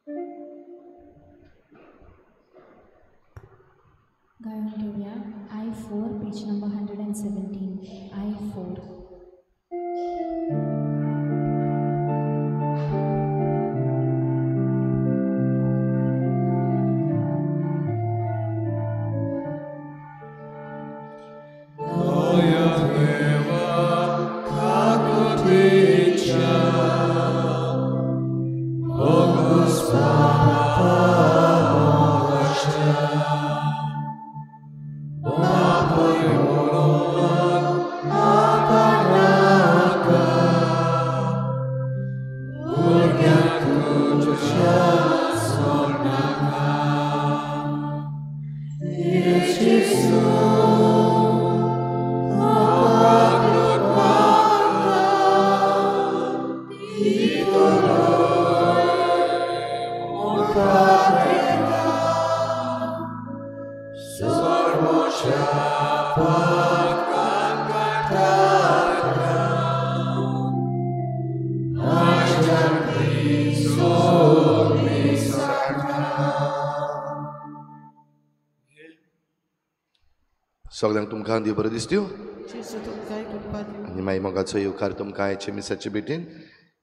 गायन घेऊया I4 page number 117 I4. सगळ्यांक तुमकां देव बरो दीस दिवं आनी मागीर मोगाचो येवकार तुमकां आयचे मिसाचे भेटीन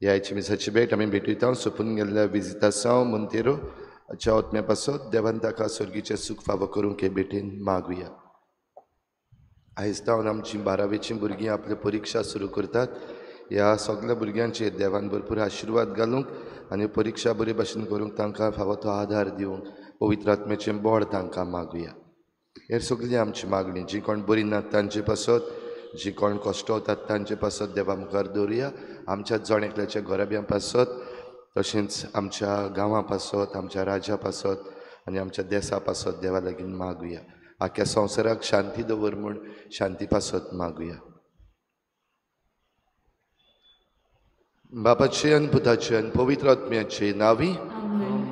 ह्या आयचे मिसाची भेट आमी भेटयता सोंपून गेल्ल्या विजितासांव मोंतेरो हाच्या ओतम्या पासत देवान ताका सर्गीचें सूख फावो करूंक हे भेटीन मागुया. आयज जावन आमची 12वीची भुरगीं आपल्यो परिक्षा सुरू करतात. ह्या सगळ्या भुरग्यांचेर देवान भरपूर आशिर्वाद घालूंक आनी परिक्षा बरे भाशेन करूंक तांकां फावो तो आधार दिवंक पवित्र आत्म्याचें बोड तांकां मागुया. हेर सगळी आमची मागणी जी कोण बरी नात तांचे पासत जी कोण कश्टवतात तांचे पासत देवा मुखार दवरुया. आमच्या जोणेकल्याच्या घराब्यां पासत तशेंच आमच्या गांवां पासत आमच्या राज्या पासत आनी आमच्या देशा पासत देवा लागीं मागुया. आख्या संवसाराक शांती दवर म्हूण शांती पासत मागुया. बापाचे आनी पुताचे आनी पवित्र आत्म्याचे नांवी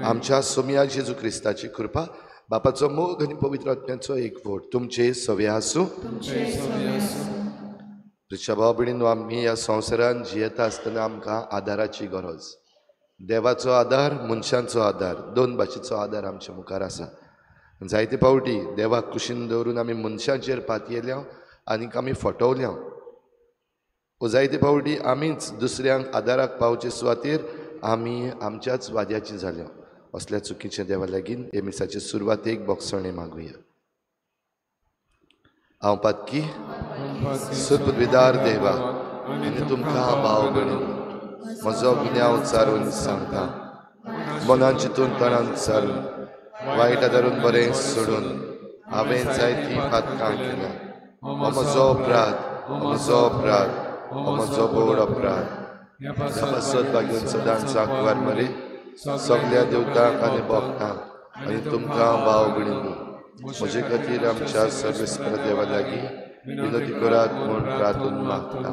आमच्या सोम्या जेजू क्रिस्ताची कृपा बापाचो मोग आनी पवित्र आत्म्याचो एकवट तुमचे सवे आसूं. भाव भयणीनो, आमी ह्या संवसारान जियेता आसतना आमकां आदाराची गरज. देवाचो आदार, मनशांचो आदार, दोन भाशेचो आदार आमच्या मुखार आसा. जायते फावटी देवाक कुशीन दवरून आमी मनशांचेर पातयेल्या आनीक आमी फटवल्या. जायते फावटी आमीच दुसऱ्यांक आदाराक पावचे सुवातेर आमी आमच्याच वाद्याची जाल्या. असल्या चुकीच्या देवा लागीं हे मिसाचे सुरवातेक बोगसणे मागुया. हांव पातकी सुपदविदार देवा आनी तुमकां भाव भयणीं म्हजो गुन्यांव चारून सांगता. मनान चिंतून तोंडान चालून वायट धरून बरें सोडून हांवें जायतीं पातकां केल्यां. हो म्हजो अपराध, हो म्हजो अपराध, हो म्हजो बोड अपराध. सपासत भाग्यून सदांच सांकवार मरे सगळ्या देवतांक आनी भक्तांक आनी तुमकां भाव भयणीं म्हजे खातीर आमच्या सर्वेस्पर देवा लागीं विनोदी करात म्हूण प्रार्थून मागता.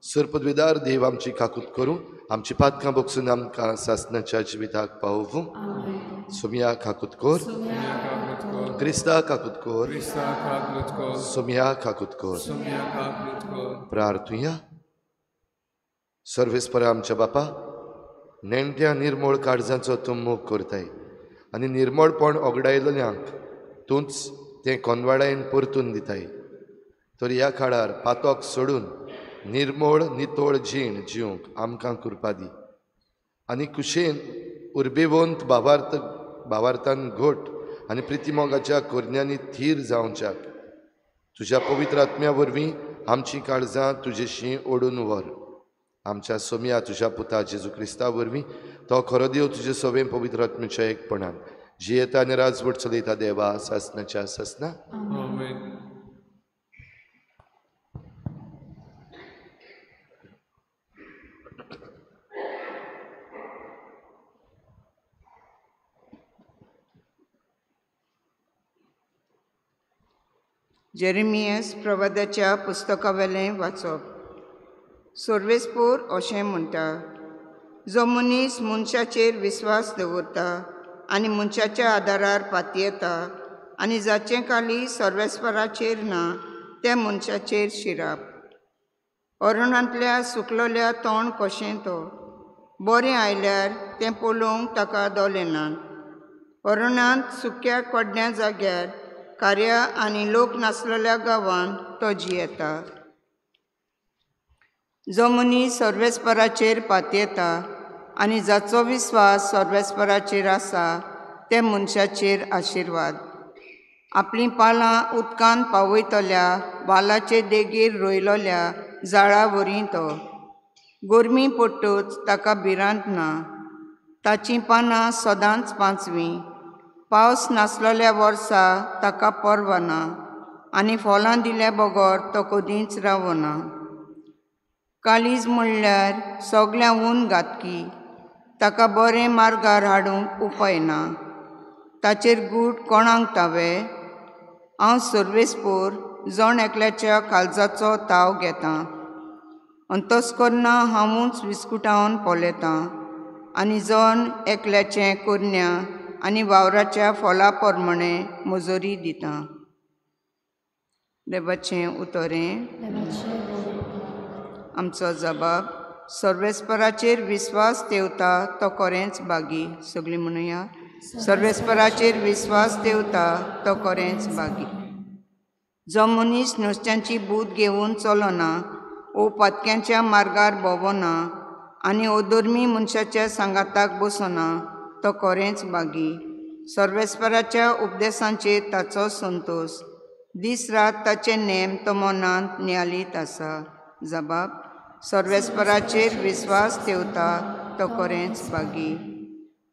सुरपदविदार देव आमची काकूत करूं आमची पातकां बोगसून आमकां सासणाच्या जिविताक पावूं. सोम्या काकूत कोर, क्रिस्ता काकूत कोर, सोम्या काकूत कोर. प्रार्थुया. सर्वेस्पर आमच्या बापा, नेणट्या निर्मळ काळजांचो तूं मोग करताय आनी निर्मळपण ओगडायल्ल्यांक तूंच तें कोनवाडायन परतून दिताय. तर ह्या काळार पातोक सोडून निर्मळ नितोळ जीण जिवंक आमकां कृपा दी आनी कुशेन उर्बेवंत भावार्थान घोट आनी प्रितीमोगाच्या कोरण्यांनी थीर जावच्याक तुज्या पवित्र आत्म्या वरवीं आमची काळजां तुजेशी ओडून व्हर. आमच्या सोम्या तुज्या पुता जेजू क्रिस्ता वरवीं तो खरो देव तुजे सवें पवित्र आत्म्याच्या एकपणान जियेता आनी राजवट चलयता देवा सासणाच्या सासना. जेरेमियास प्रवादाच्या पुस्तकावेलें वाचप. सर्वेस्पोर अशें म्हणटा, जो मनीस मनशाचेर विस्वास दवरता आनी मनशाच्या आदारार पातयेता आनी जाचे खाली सर्वेस्पराचेर ना त्या मनशाचेर शिराप. अरुणांतल्या सुकलोल्या तोंड कशें तो बरें आयल्यार तें पळोवंक ताका दोलेनात. अरणांत सुक्या कोड्ड्या जाग्यार कार्या आनी लोक नासलेल्या गांवांत तो जियेता. जो मनीस सर्वेस्पराचेर पातयेता आनी जाचो विस्वास सर्वेस्पराचेर आसा ते मनशाचेर आशिर्वाद. आपलीं पालां उदकांत पावयतल्या वालाचे देगेर रोयलोल्या जाळा वरी तो. गोरमी पडटूच ताका भिरांत ना. ताचीं पानां सदांच पांचवीं. पावस नासलोल्या वर्सा ताका पर्व ना आनी फळां दिल्या बगोर तो कदींच रावना. काळीज म्हणल्यार सगळ्यां ऊन घातकी. ताका बरें मार्गार हाडूंक उपाय ना. ताचेर गूट कोणाक तावे? हांव सर्वेस्पोर जण एकल्याच्या काळजाचो ताव घेतां. अंतस्करना हांवूच विस्कुटावन पोलेतां आनी जण एकल्याचें कुरण्या आनी वावराच्या फळा प्रमाणे मजुरी दितां. देवाचें उतरें. आमचो जबाब. सर्वेस्पराचेर विस्वास ठेवता तो खरेंच बागी. सगळीं म्हणुया. सर्वेस्पराचेर विस्वास ठेवता तो खरेंच बागी. जो मनीस नुस्त्यांची बूद घेवन चलना वो पातक्यांच्या मार्गार भोंवना आनी अधर्मी मनशाच्या सांगाताक बसना तो खरेंच बागी. सर्वेस्पराच्या उपदेशांचेर ताचो संतोश. दीस रात ताचे नेम तो मनांत नियालीत आसा. जबाब. सर्वेस्पराचेर विस्वास ठेवता तो खरेंच बागी.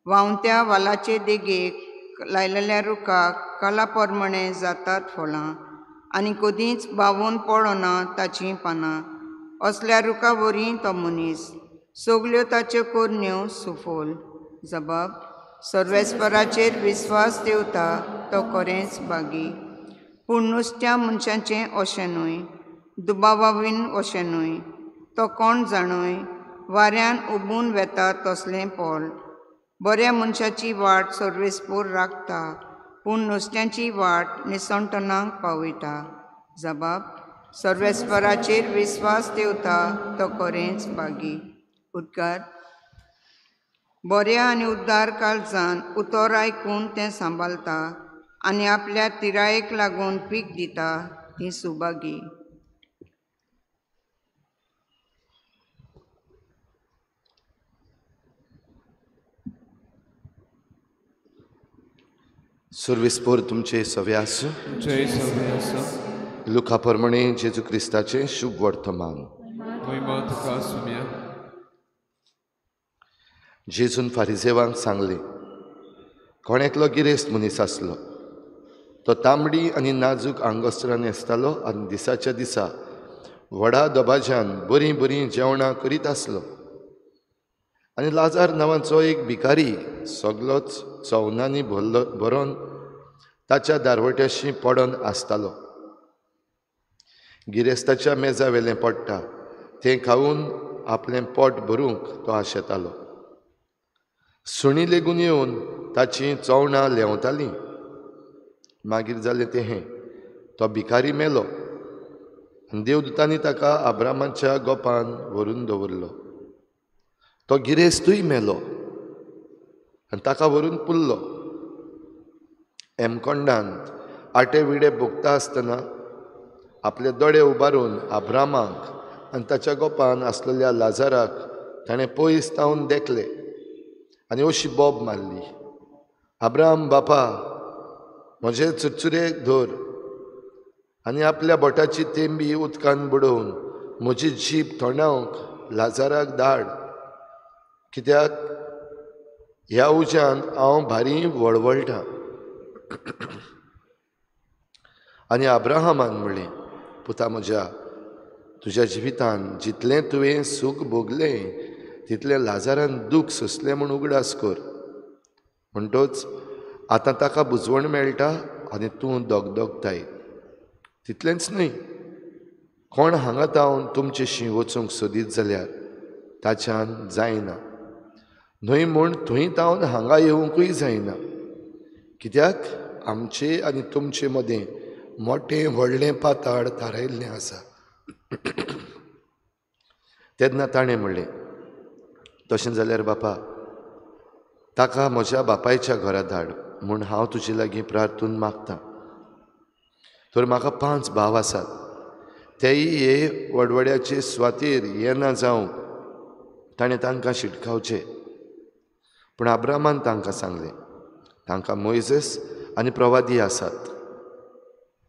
व्हांवत्या वालाचे देगेक लायलेल्या रुखाक काला प्रमाणे जातात फळां आनी कदींच बावून पडना ताचीं पानां. असल्या रुखा वरी तो मनीस. सगल्यो ताच्यो कोरण्यो सुफोल. जबाब. सर्वेस्पराचेर विस्वास ठेवता तो खरेंच बागी. पूण नुस्त्या मनशाचें अशें न्हय. दुबावावीन अशें न्हय. तो कोण जाणय. वाऱ्यान उबून वेता तसलें पोल. बऱ्या मनशाची वाट सर्वेस्पोर राखता पूण नुस्त्यांची वाट निसंटनाक पावयता. जबाब. सर्वेस्पराचेर विस्वास ठेवता तो खरेंच बागी. उद्गार. बऱ्या आनी उद्दार काळजान उतर आयकून तें सांबाळटा आनी आपल्या तिरायेक लागून पीक दिता तीं सुबागी. सर्वेस्पोर तुमचे सवे आसूं. लुका प्रमाणे जेजू क्रिस्ताचें शुभ वर्तमान. जेजून फारिजेवांक सांगलें. कोण एकलो गिरेस्त मनीस आसलो. तो तांबडी आनी नाजूक आंगोस्त्रां न्हेसतालो आनी दिसाच्या दिसा व्हडा दबाज्यान बरीं बरीं जेवणां करीत आसलो. आनी लाजार नांवाचो एक भिकारी सगलोच चवनांनी भरोन ताच्या दारवट्याशी पडोन आसतालो. गिरेस्ताच्या मेजा वेलें पडटा तें खावून आपलें पोट भरूंक तो आशेतालो. सुणी लेगून येवन ताचीं चवणां लेवतालीं. मागीर जालें तें तो भिकारी मेलो आनी देवदूतांनी ताका अब्रामाच्या गोपान व्हरून दवरलो. तो गिरेस्तूय मेलो आनी ताका व्हरून पुल्लो. हेमकोंडांत आटे विडे भोगता आसतना आपले दोळे उबारून अब्रामाक आनी ताच्या गोपान आसलेल्या लाजाराक ताणें पयस तावन देखले आनी अशी बोब मारली. अब्राम बापा, म्हजे चुरचुरे धर आनी आपल्या बोटाची तेंबी उदकान बुडोवन म्हजी जीब थोंडावंक लाजाराक धाड, कित्याक ह्या उज्यांत हांव भारी वळवळटां. आनी अब्राहमान म्हणलें, पुता म्हज्या, तुज्या जिवितान जितलें तुवें सूख भोगलें तितलें लाजारान दूख सोंसलें म्हूण उगडास कर. म्हणटूच आतां ताका बुजवण मेळटा आनी तूं दोगदोगताय. तितलेंच न्हय, कोण हांगा तावन तुमचेशी वचूंक सोदीत जाल्यार ताच्यान जायना. न्हय म्हूण थंय तावन हांगा येवंकूय जायना. कित्याक आमचे आनी तुमचे मदें मोठें व्हडलें पाताळ थारायिल्लें आसा. तेन्ना ताणें म्हणलें, तशें जाल्यार बापा ताका म्हज्या बापायच्या घरा धाड म्हूण हांव तुजे लागीं प्रार्थून मागतां. तर म्हाका 5 भाव आसात. तेय हे वडवड्याचे सुवातेर येना जावं ताणें तांकां शिटकावचें. पूण अब्रामान तांकां सांगलें, तांकां मोइसेस आनी प्रवादी आसात,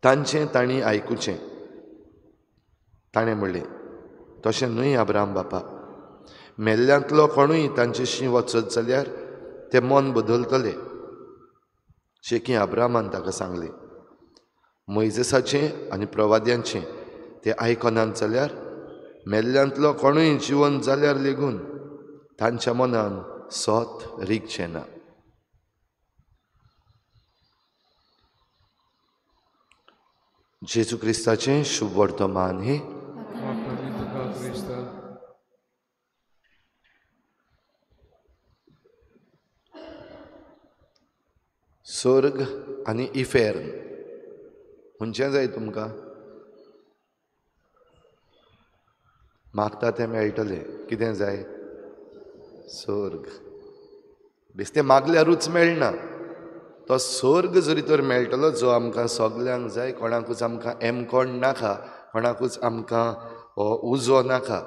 तांचें तांणी आयकुचें. ताणें म्हणलें, तशें न्हय अब्राम बापा. मेल्ल्यांतलो कोणूय तांचेशी वचत जाल्यार ते मन बदलतले. शेकी अब्रामान ताका सांगलें, मोइसेसाचें आनी प्रवाद्यांचें ते आयकनात जाल्यार मेल्ल्यांतलो कोणूय जिवन जाल्यार लेगून तांच्या मनान सोत रिगचें ना. जेजू क्रिस्ताचें शुभ वर्तमान हे स्वर्ग आनी इफेर्न खंयचें जाय तुमकां? मागता तें मेळटलें. कितें जाय? स्वर्ग. बेश्टें मागल्यारूच मेळना. तो स्वर्ग जरी तर मेळटलो जो आमकां सगल्यांक जाय. कोणाकूच आमकां एमकोण नाका, कोणाकूच आमकां हो उजो नाका.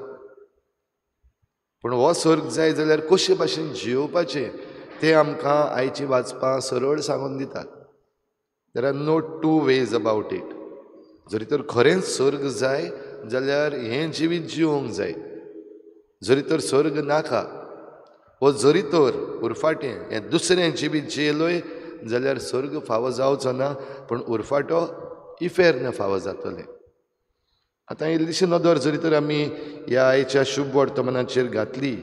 पूण हो स्वर्ग जाय जाल्यार कशे भाशेन जियोवपाचें तें आमकां आयची वाचपां सरळ सांगून दितात. There are no 2 ways about it. जरी तर खरेंच स्वर्ग जाय जाल्यार हें जिवीत जिवंक जाय. जरी तर स्वर्ग नाका वो जरी तर उरफाटें हें दुसरें जिवीत जियेलोय जाल्यार स्वर्ग फावो जावचो ना, पूण उरफाटो इफेर्न फावो जातलें. आतां इल्लीशी नदर जरी तर आमी ह्या आयच्या शुभ वर्तमानाचेर घातली,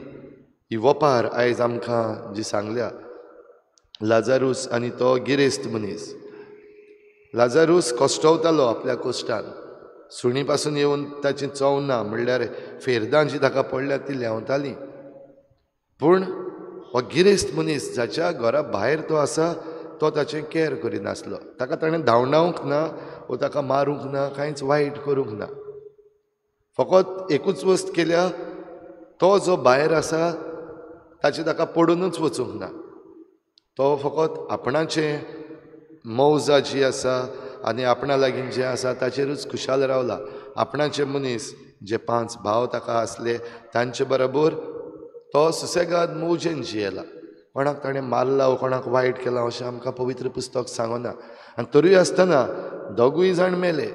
ही वपार आयज आमकां जी सांगल्या, लाजारूस आनी तो गिरेस्त मनीस. लाजारूस कोश्टवतालो आपल्या कोश्टान. सुणी पासून येवन ताची चोव ना म्हणल्यार फेरदां जी ताका पडल्या ती लेंवतालीं. पूण हो गिरेस्त मनीस जाच्या घरा भायर तो आसा तो ताचें कॅर करिनासलो. ताका ताणें धांवडावंक ना वो ताका मारूंक ना, कांयच वायट करूंक ना. फकत एकूच वस्त केल्या, तो जो भायर आसा ताची ताका पडूनच वचूंक ना. तो फकत आपणाचें मौजा जी आसा आनी आपणा लागीं जें आसा ताचेरूच खुशाल रावला. आपणाचे मनीस जे 5 भाव ताका आसले तांचे बरोबर तो सुसेगाद मौजेन जियेला. कोणाक ताणें मारला वा कोणाक वायट केलां अशें आमकां पवित्र पुस्तक सांगना. आनी तरूय आसतना दोगूय जाण मेले.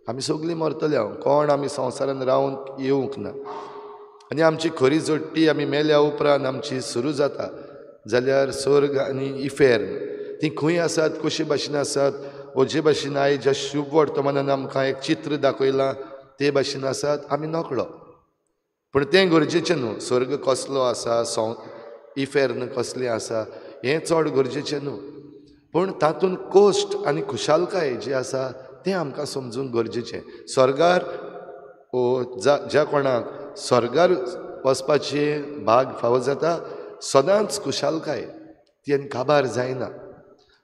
आमी सगळीं मरतले. कोण आमी संवसारान रावंक येवंक ना. आनी आमची खरी जोडटी आमी मेल्या उपरांत आमची सुरू जाता जाल्यार स्वर्ग आनी इफेर्न ती खंय आसात, कशे भाशेन आसात, वो जे भाशेन आयज ज्या शुभ वर्तमानान आमकां एक चित्र दाखयलां ते भाशेन आसात आमी नकळो. पूण तें गरजेचें न्हू. स्वर्ग कसलो आसा, इफेर्न कसलें आसा हें चड गरजेचें न्हू. पूण तातूंत कोश्ट आनी खुशालकाय जी आसा तें आमकां समजूंक गरजेचें. स्वर्गार ज्या कोणाक स्वर्गार वचपाचें भाग फावो जाता सदांच खुशालकाय ती आनी काबार जायना.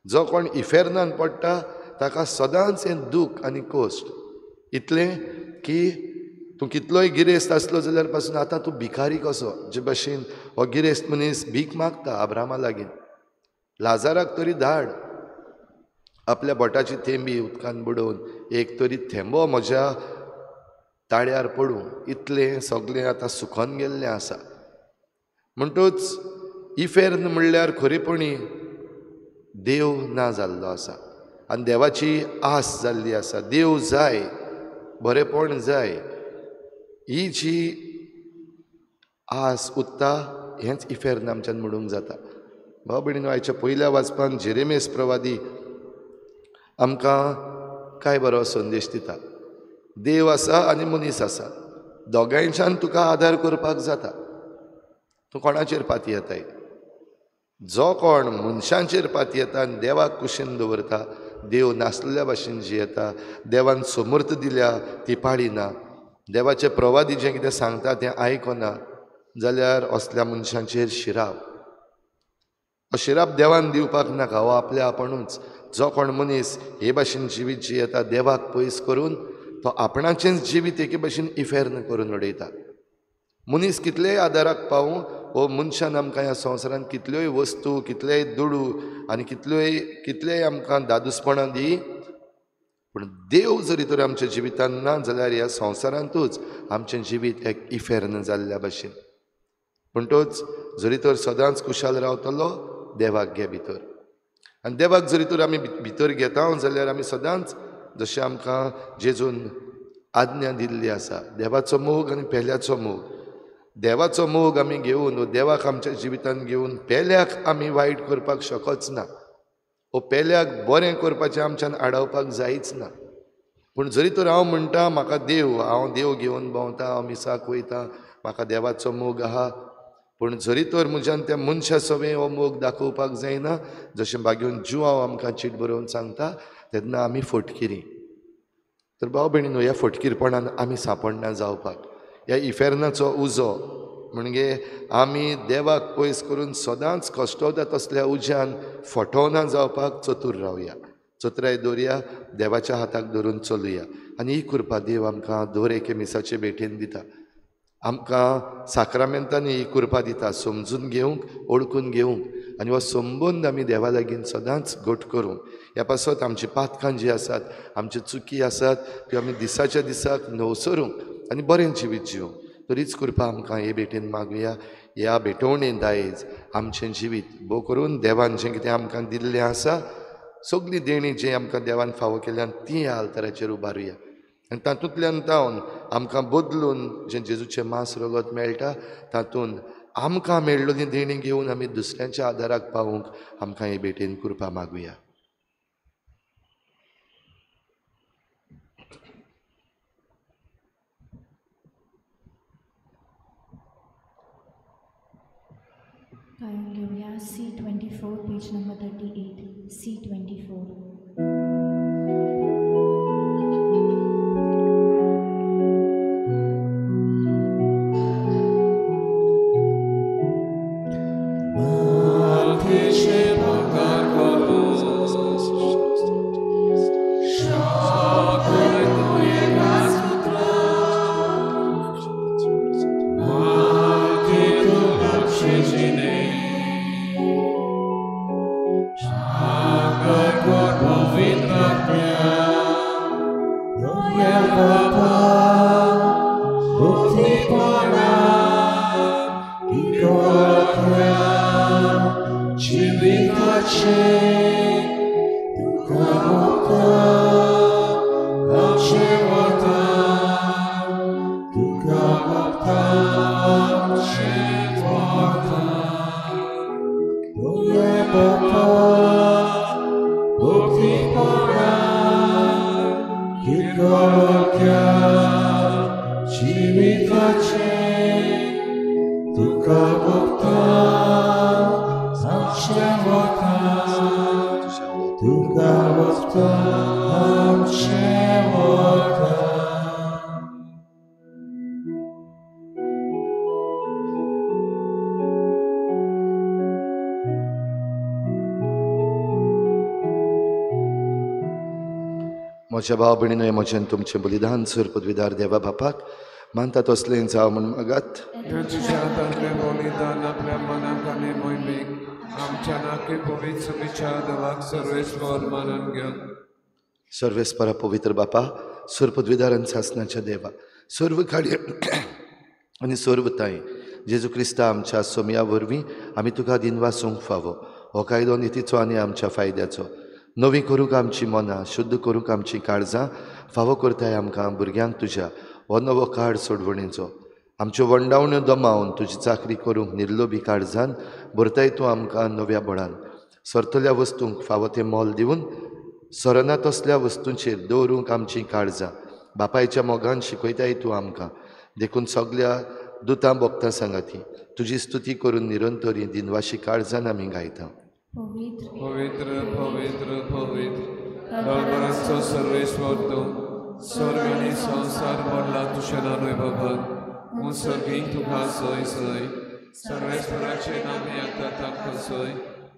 जो कोण इफेर्नान पडटा ताका सदांच हें दूख आनी कोश्ट. इतलें की तूं कितलोय गिरेस्त आसलो जाल्यार पासून आतां तूं भिकारी कसो, जे भाशेन हो गिरेस्त मनीस भीक मागता अब्रामा लागीं. लाजाराक तरी धाड आपल्या बोटाची थेंबी उदकान बुडोवन एक तरी थेंबो म्हज्या ताळ्यार पडूं. इतलें सगलें आतां सुखोन गेल्लें आसा. म्हणटूच इफेर्न म्हणल्यार खरेपणी देव ना जाल्लो आसा आनी देवाची आस जाल्ली आसा. देव जाय, बरेपण जाय, ही जी आस उत्ता हेंच इफेर्न आमच्यान म्हणूंक जाता. भाव भयणीनो, आयच्या पयल्या वाचपान जेरेमेस प्रवादी आमकां काय बरो संदेश दिता. देव आसा आनी मनीस आसा, दोगांयच्यान तुका आदार करपाक जाता. तूं कोणाचेर पाती येताय? जो कोण मनशांचेर पाती येता आनी देवाक कुशीन दवरता, देव नासलेल्या भाशेन जियेता, देवान समर्थ दिल्या ती पाळिना, देवाचे प्रवादी जें कितें सांगता तें आयकना जाल्यार असल्या मनशांचेर शिराप. हो शिराप देवान दिवपाक नाका, हो आपल्या आपुणूच. जो कोण मनीस हे भाशेन जिवीत जियेता देवाक पयस करून, तो आपणाचेंच जिवीत एके भाशेन इफेर्न करून उडयता. मनीस कितलेय आदाराक पावूं हो मनशान आमकां ह्या संवसारांत कितल्योय वस्तू कितलेय दुडू आनी कितलेय आमकां दादूसपणां दी, पूण देव जरी तर आमच्या जिवितान ना जाल्यार ह्या संवसारांतूच आमचें जिवीत एक इफेर्न जाल्ल्या भशेन. पूण तोच जरी तर सदांच कुशाल रावतलो देवाक घे भितर. आनी देवाक जरी तर आमी भितर घेता जाल्यार आमी सदांच जशें आमकां जेजून आज्ञा दिल्ली आसा, देवाचो मोग आनी पेल्याचो मोग. देवाचो मोग आमी घेवन वो देवाक आमच्या जिवितान घेवन पेल्याक आमी वायट करपाक शकच ना, वो पेल्याक बरें करपाचें आमच्यान आडावपाक जायच ना. पूण जरी तर हांव म्हणटा म्हाका हांव देव घेवन भोंवता, हांव मिसाक वयता, म्हाका देवाचो मोग आहा, पूण जरी तर म्हज्यान त्या मनशा सवें हो मोग दाखोवपाक जायना, जशें बागेवन जुवांव आमकां चीट बरोवन सांगता, तेन्ना आमी फटकिरी. तर भाव भयणीनो, ह्या फटकीरपणान आमी सांपडना जावपाक, ह्या इफेर्नाचो उजो म्हणजे आमी देवाक पयस करून सदांच कश्टवता तसल्या उज्यान फटोवना जावपाक चतूर रावया, चतराय दवरया, देवाच्या हाताक धरून चलुया. आनी ही कृपा देव आमकां दर एके मिसाचे भेटेन दिता. आमकां साक्रामेंतांनी ही कृपा दिता समजून घेवंक, ओळखून घेवंक, आनी हो संबंद आमी देवा लागीं सदांच घट करूंक. ह्या पासत आमची पातकां जी आसात, आमच्यो चुकी आसात, त्यो आमी दिसाच्या दिसाक न्हवसरूंक आनी बरें जिवीत जिवंक. तरीच कृपा आमकां हे भेटेन मागुया. ह्या भेटवणेन दायज आमचें जिवीत भोव करून देवान जें कितें आमकां दिल्लें आसा, सगळी देणी जें आमकां देवान फावो केल्यान ती ह्या आल्ताराचेर उबारुया. आनी तातूंतल्यान तावन आमकां बदलून जें जेजूचें मांस रगत मेळटा, तातूंत आमकां मेळिल्ली देणी घेवन आमी दुसऱ्यांच्या आदाराक पावूंक आमकां हे भेटेन कृपा मागुया. गायन घेऊया C24 पेज नंबर 38. C24. म्हज्या भाव भयणीनो, म्हजें तुमचें बलिदान सर पदवीदार देवा बापाक मानता तसलें जावं म्हण मागात. तुझ्या हातांतलें बलिदान आपल्या मनाक आनी मोहिमेक आमच्या नाकी पवित्र विचार देवाक सर्वेस्वर मानून घेवन. सर्वेस्परा पवित्र बापा, सर पदवीदारान सासनाच्या देवा, सर्व काळी आनी सर्व ताई जेजू क्रिस्ता आमच्या सोमया वरवीं आमी तुका दिनवासूंक फावो. हो कायदो नितीचो आनी आमच्या फायद्याचो. नवी करूंक आमची मनां, शुद्ध करूंक आमची काळजां फावो करताय आमकां भुरग्यांक तुज्या हो नवो काळ सोडवणेचो. आमच्यो वंडावण्यो दमावन तुजी चाकरी करूंक निर्लोभी काळजान भरताय तूं आमकां नव्या बळान. सरतल्या वस्तूंक फावो तें मोल दिवन सरना तसल्या वस्तूंचेर दवरूंक आमची काळजां बापायच्या मोगान शिकयताय तूं आमकां. देखून सगल्या दुतां भोगतां सांगाती तुजी स्तुती करून निरंतरी दिनवाशी काळजान आमी गायता. पवित्र पवित्र पवित्र पवित्र दरबाराचो सर्वेस्वर तूं, स्वर्ग आनी संवसार मोडला तुज्या नानूय बाबान. मूं सर्गीक तुका सय सय सर्वेस्वराचें नामे आतां तांकां सय.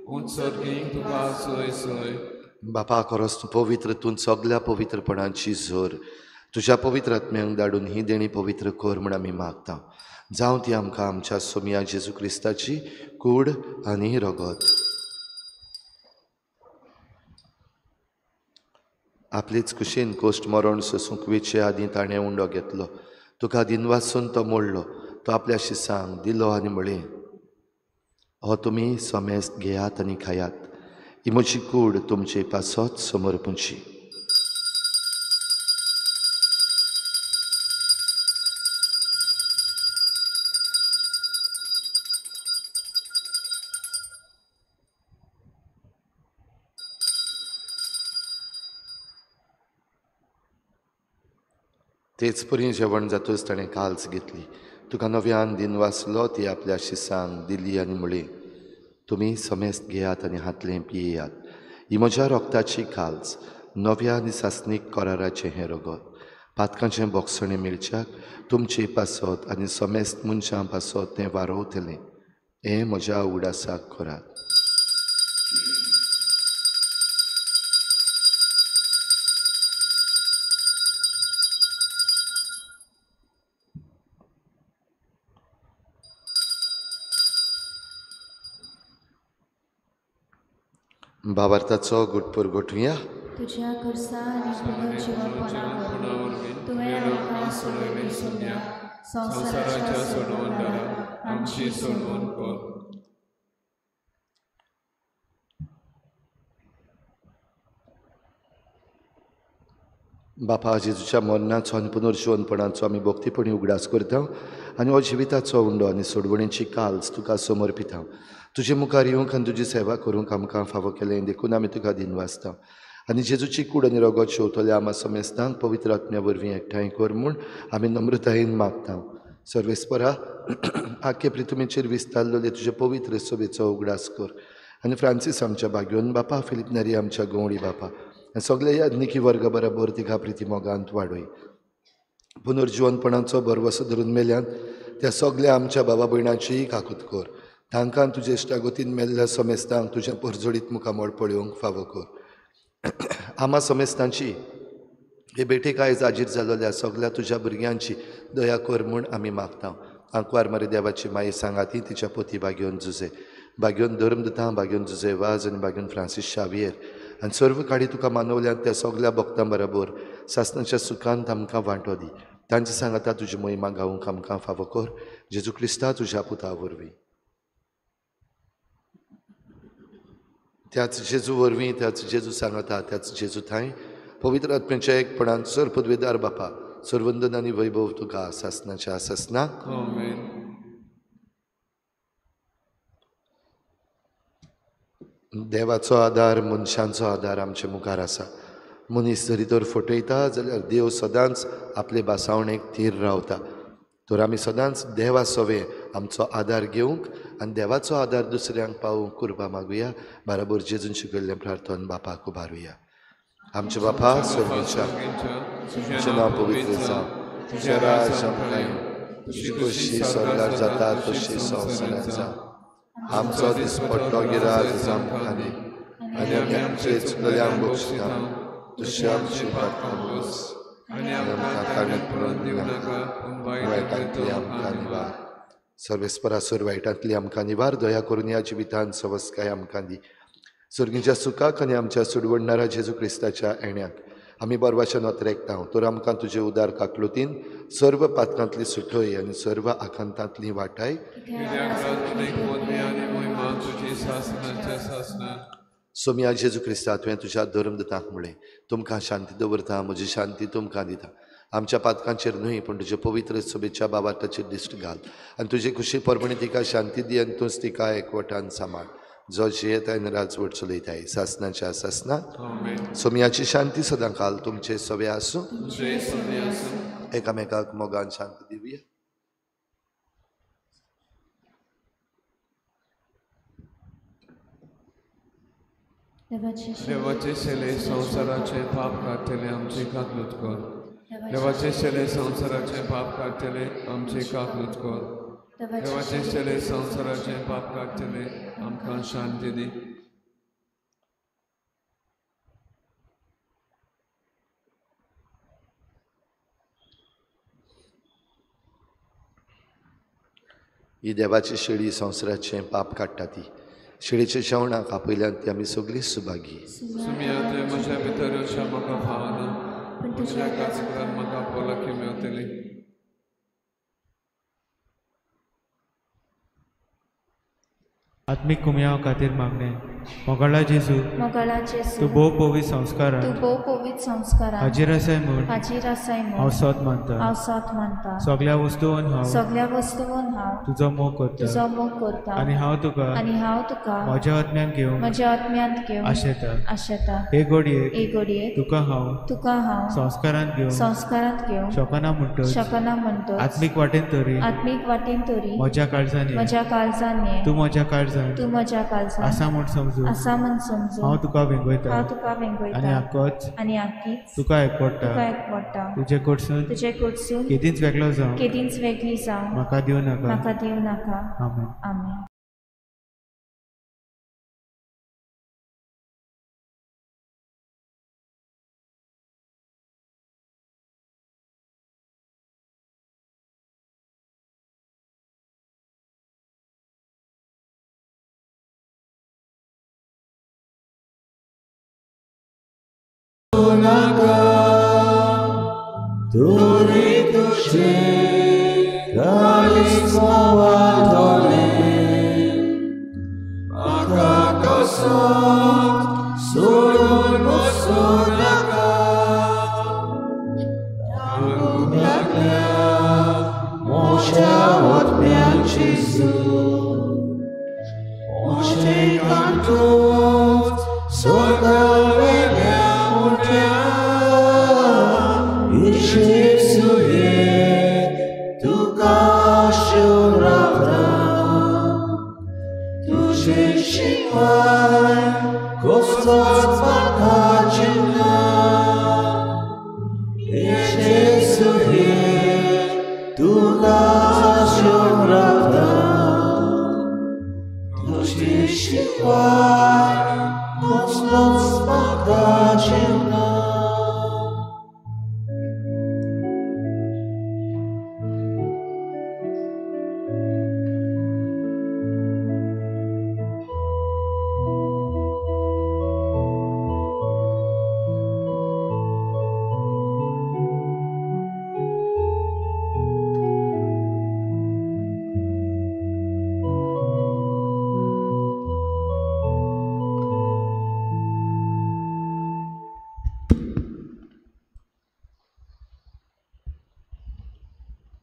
मूं सर्गीक तुका सय सय. बापा खरोच तूं पवित्र, तूं सगल्या पवित्रपणाची झर तुज्या पवित्र आत्म्यांक धाडून ही देणी पवित्र कर म्हण आमी मागता. जावं ती आमकां आमच्या सोमया जेजू क्रिस्ताची कूड आनी रगत. आपलीच कुशीन कोश्ट मरण सोसूंक वेचे आदीं ताणें उंडो घेतलो. तुका दिनवासून तो मोडलो. तो आपल्या शिसांक दिलो आनी म्हळें, हो तुमी सोमेस्त घेयात आनी खायात. ही म्हजी कूड तुमचे पासत समर्पूंची. तेच परी जेवण जातूच ताणें काल्स घेतली. तुका नव्यान दिनवासलो ती आपल्या शिसांक दिली आनी म्हळें, तुमी समेस्त घेयात आनी हातलें पियेयात. ही म्हज्या रोगताची काल्स, नव्या आनी सासणीक कराराचें हें रगत. पातकांचें बोगसणें मेळच्याक तुमची पासत आनी समेस्त मनशां पासत तें वारोवतलें. हें म्हज्या उडासाक करात. भावार्थाचो गुटपूर गोठुया. तुझ्या करसा आनी पुनर्जीवनपणा वरवीं तुवें आमकां सोडून सोडल्या संवसाराच्या सोडवणदारा आमची सोडवण कर. बापा जेजूच्या मरणाचो आनी पुनर्जीवनपणाचो आमी भोक्तीपणी उगडास करता आनी हो जिविताचो उंडो आनी सोडवणेची काल्स तुका समर्पिता. तुजे मुखार येवंक आनी तुजी सेवा करूंक आमकां फावो केलें देखून आमी तुका दिनवासता. आनी जेजूची कूड आनी रगत शेवतले आमा समेस्तांक पवित्र आत्म्या वरवीं एकठांय कर म्हूण आमी नम्रतायेन मागता. सर्वेस्परा आख्खे पृथ्वीचेर विस्तारलेले तुजे पवित्र सभेचो उगडास कर. आनी फ्रांसीस आमच्या भाग्योन बापा, फिलीप नेरी आमच्या गवळी बापा, सगळे याज्ञिकी वर्ग बरोबर तिका प्रिती मोगांत वाडय. पुनर्जीवनपणाचो बरवसो धरून मेल्यान त्या सगळ्या आमच्या भावा भयणांची काकूत कर. तांकां तुजे इश्टागोतीन मेल्ल्या समेस्तांक तुज्या परजोडीत मुखामोड पळोवंक फावो कर. आमा समेस्तांची हे बेठेक आयज आजीर जाल्ल्या सगळ्या तुज्या भुरग्यांची दया कर म्हूण आमी मागता. आंकवार मारी देवाची माये सांगाती तिच्या पोती भाग्योन जुजे, भाग्योन धर्मदतां, भाग्योन जुजे वाज आनी भाग्योन फ्रांसीस शावियर आनी सर्व काडी तुका मानवल्यान त्या सगळ्या भक्तां बरोबर सासणाच्या सुखांत आमकां वांटो दी. तांची सांगाता तुजी महिमा गावूंक आमकां फावो कर. जेजू क्रिस्ता तुज्या पुता वरवीं. त्याच जेजू वरवीं, त्याच जेजू सांगता, त्याच जेजू थंय पवित्र आत्म्याच्या एकपणान सर पदवेदार बापा, सर्वंदन आनी वैभव तुका सासणाच्या सासणाक. देवाचो आदार, मनशांचो आदार आमच्या मुखार आसा. मनीस जरी तर फटयता जाल्यार देव सदांच आपले बासावणेक थीर रावता. तर आमी सदांच देवा सवे आमचो आदार घेवंक आनी देवाचो आदार दुसऱ्यांक पावूंक कुर्बा मागुया. बराबर जेजून शिकयल्लें प्रार्थन बापाक उबारुया. आमचे बापा स्वर्गीच्या, तुजें नांव पवित्र जावं, तुजें राज आमकां येवं, तुजी कशी स्वर्गार जाता तशी संवसारांत जावं. आमचो दिसपट्टो गिराय आमकां दी आनी आमी आमचे चुकलेल्यांक बक्षिता तशी आमची प्रार्थना बस आनी आमकां ताणें पडून दिवनाका, वायटांतली आमकां निवार. सर्वेस्परा सर वायटांतली आमकां निवार. दया करून ह्या जिवितांत सवस्काय आमकां दी. सर्गीच्या सुखाक आनी आमच्या सुडवडणाऱ्या जेजू क्रिस्ताच्या येण्याक आमी बरवाशेन वतरेकता. तर आमकां तुजे उदार काकलुतीन सर्व पातकांतली सुटय आनी सर्व आकांतांतली वाटाय सोम्या जेजू क्रिस्ता तुवें तुज्या धर्मदतांक म्हळें, तुमकां शांती दवरता, म्हजी शांती तुमकां दिता. आमच्या पातकांचेर न्हय पूण तुजे पवित्र सभेच्या बाबाताचेर दिश्ट घाल आनी तुजे खुशी परमणी तिका शांती दी आनी तूंच तिका एकवटान सांबाळ. जो जियेताय आनी राजवट चलयताय सासणाच्या सासणाक. सोम्याची शांती सदां काल तुमचे सवे आसूं. एकामेकाक मोगान शांती दिवया. देवाचे शेले संवसाराचे पाप काढतले आमचे काकलूत कर. देवाचे शेले संवसाराचे पाप काढतले आमचे काकलूत कर. देवाचे शेले संवसाराचे पाप काढतले आमकां शांती दी. ही देवाची शेळी संवसाराचें पाप काडटा ती शेळीच्या जेवणाक आपयल्यान ती आमी सगळीं सुभागी सुमियाते म्हज्या भितर अशा म्हाका भावना पण तुज्या काचकान म्हाका पोलाकी मेवतली आत्मिक कुमयाव खातीर मागणे मोगाळा जेजू मोगाळा तूं जेजू भोव पवित्र संस्कारान तूं भोव पवित्र संस्कारान हाजीर आसाय म्हूण हाजीर आसाय हांव म्हूण सोत मानता हांव साथ मानता सगळ्या वस्तूंन हांव सगळ्या वस्तूंन हांव तुजो मोग करता तुजो मोग करता आनी हांव तुका आनी हांव तुका म्हज्या आत्म्यान घेवन म्हज्या आत्म्यांत घेवन आशेता आशेता हे घडयेक हे घडयेक तुका हांव तुका हांव संस्कारान घेवन संस्कारांत घेवन शकना म्हणटच शकना म्हणटच आत्मीक वाटेन तरी आत्मीक वाटेन तरी म्हज्या काळजांनी म्हज्या काळजान ये तूं म्हज्या काळजान तूं म्हज्या काळजान आसा म्हूण समजून आसा म्हूण समजून हांव तुका वेंगयता हांव तुका आनी वेंगयता आक्कोच आनी आख्खीच तुका एकवडटा तुका एकवडटा तुजे कडसून तुजे कडसून केदींच वेगळो जावं केदींच वेगळी जावं म्हाका दिवं नाका म्हाका दिवं नाका आमेन आमेन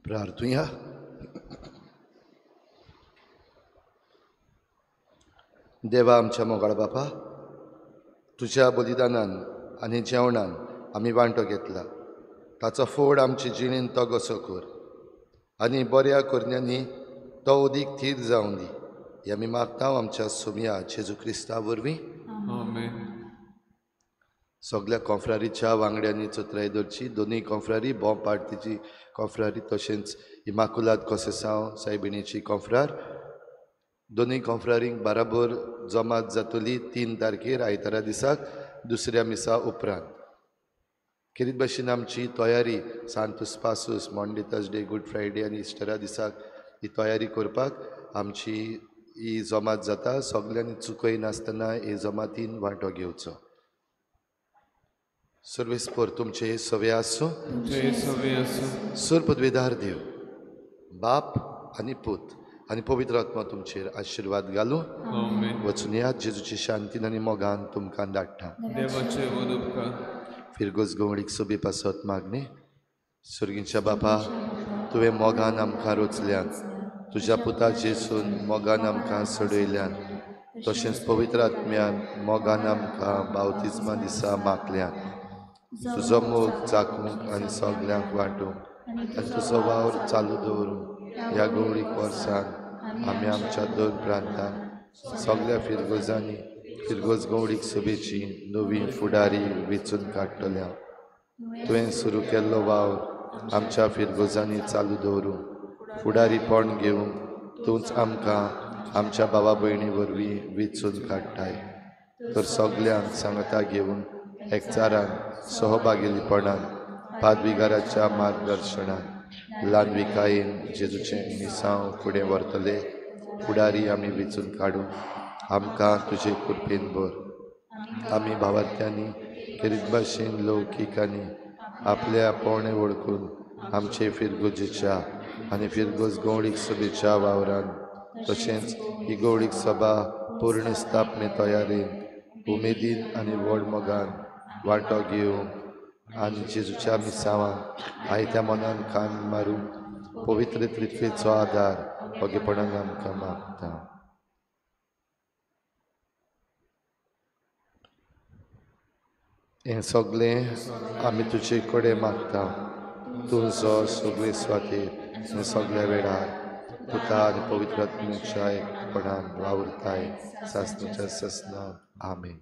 प्रार्थुया देवा आमच्या मोगाळ बापा तुज्या बलिदानान आनी जेवणान आमी वांटो घेतला ताचो फोड आमचे जिणेन तो कसो कर आनी बऱ्या करण्यांनी तो अदीक थीर जावं दी हे आमी मागता आमच्या सोमिया जेजू क्रिस्ता वरवीं आमेन सगळ्या कॉन्फ्रारीच्या वांगड्यांनी चतरायदरची दोनूय कॉन्फ्रारी बॉम्ब पार्टीची कॉन्फ्रारी तशेंच इमाकुलाद कोसेसांव सायबिणीची कॉन्फ्रार दोनूय कॉन्फ्रारींक बराबर जमात जातली 3 तारखेर आयतारा दिसाक दुसऱ्या मिसा उपरांत कितें भाशेन आमची तयारी सांतूस पासूस मोंडे थर्सडे गूड फ्रायडे आनी इस्टरा दिसाक ही तयारी करपाक आमची ही जमात जाता सगळ्यांनी चुकय नासतना हे जमातीन वांटो घेवचो सर्वेस्पर तुमचे सवे आसूं तुमचे सवे आसूं सुर पदवेदार देव बाप आनी पूत आनी पवित्र आत्मा तुमचेर आशिर्वाद घालूं आमेन वचून यात जेजूची शांतीन आनी मोगान तुमकां धाडटा देवाचे वद उपकार फिरगोस गवळीक सोबी पासत मागणे सुर्गींच्या बापा तुवें मोगान आमकां रोचल्यान तुज्या पुता जेसून मोगान आमकां सडयल्यान तशेंच पवित्र आत्म्यान मोगान आमकां बावतिजमा दिसा मागल्यान तुजो मोग चाखूंक आनी सगल्यांक वांटूंक आनी तुजो वावर चालू दवरूंक ह्या गवळीक वर्सान आमी आमच्या 2 प्रांतांत सगळ्या फिरगोजांनी फिरगोज गवळीक सभेची नवी फुडारी वेंचून काडटल्या तुवें सुरू केल्लो वावर आमच्या फिरगोजांनी चालू दवरूंक फुडारीपण घेवंक तूंच आमकां आमच्या भावा भयणी वरवीं वेंचून काडटाय तर सगल्यांक सांगता घेवन एकचारान सहभागिलीपणान पादविगाराच्या मार्गदर्शनान ल्हानविकायेन जेजूचें मिसांव फुडें व्हरतले फुडारी आमी वेंचून काडूं आमकां तुजे कृपेन भर आमी भावार्थ्यांनी खेरीत भाशेन लौकिकांनी आपल्या पोवणे वळखून आमचे फिरगोजेच्या आनी फिरगोज गवळीक सभेच्या वावरान तशेंच ही गवळीक सभा पूर्ण स्थापने तयारेन उमेदीन आनी व्हड मोगान वांटो घेवंक आनी जेजूच्या मिसांवाक आयत्या मनान कान मारून पवित्र त्रित्वेचो आदार ओगेपणान आमकां मागता. हें सगळें आमी तुजे कडेन मागता. तूं जो सगळे सुवातेर आनी सगळ्या वेळार पुता आनी पवित्र आत्म्याच्या एकपणान वावुरताय सासणेच्या ससनान. आमेन.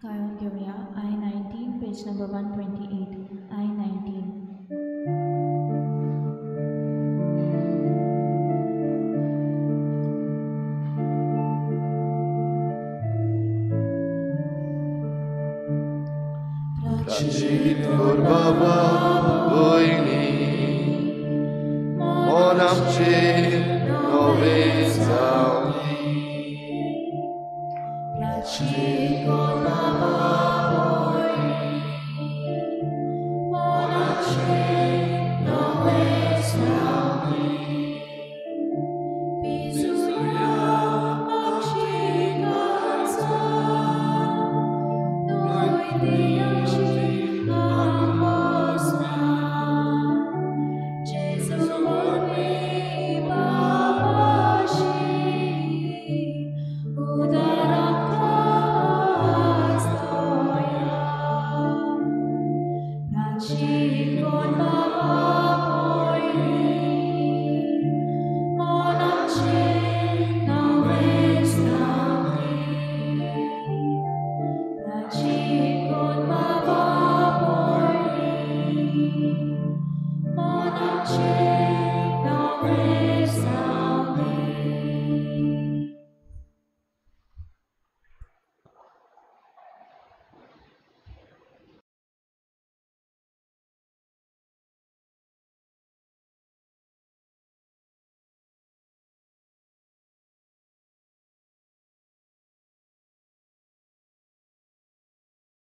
गाळून घेऊया I-19 पेज नंबर 128. I-19. प्राचीन बाबा